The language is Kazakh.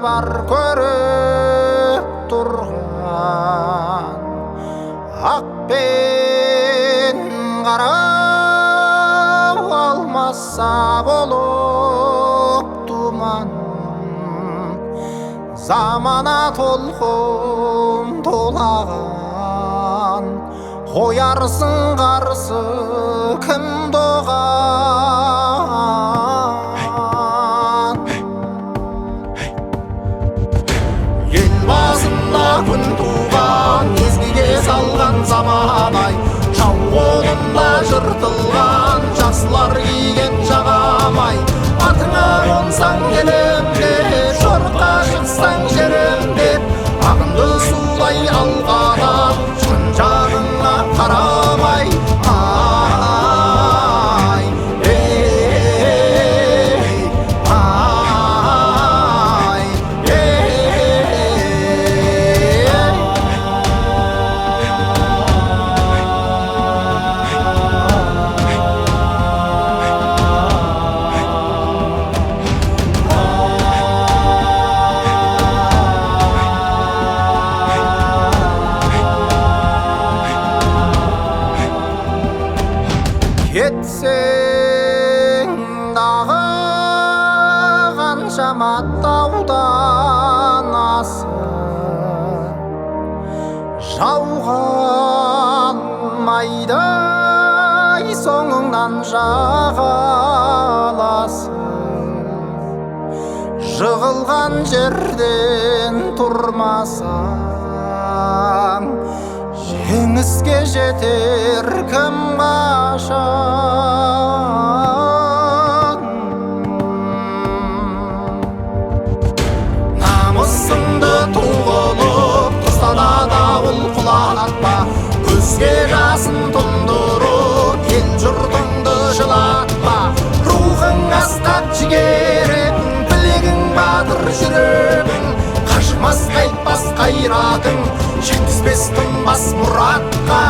бар көріп тұрған ақ пен қара алмаса болып тұман замана толқын толаған қоярсың қарсы кімді оған ел басында күн туған езгіге салған заман-ай жау қолында жыртылған жақсылар киген жағам-ай атыңа қонсаң елім деп жорыққа шықсаң жерім деп ағынды судай алғадан жан жағыңа қарамай ай ей ай кетсең дағы қаншама таудан асып жауғалмайды соңыңнан жағаласып жығылған жерден тұрмасаң жеңіске жетер кім қашан намысыңды туғылып тұстана дауыл құлатпа көзге жасын тұндырып ел жұртыңды жылатпа рухың асқақ жігерің білегің батыр жүрегің қажымас қайтпас қайратың жеткізбес тынбас мұратқа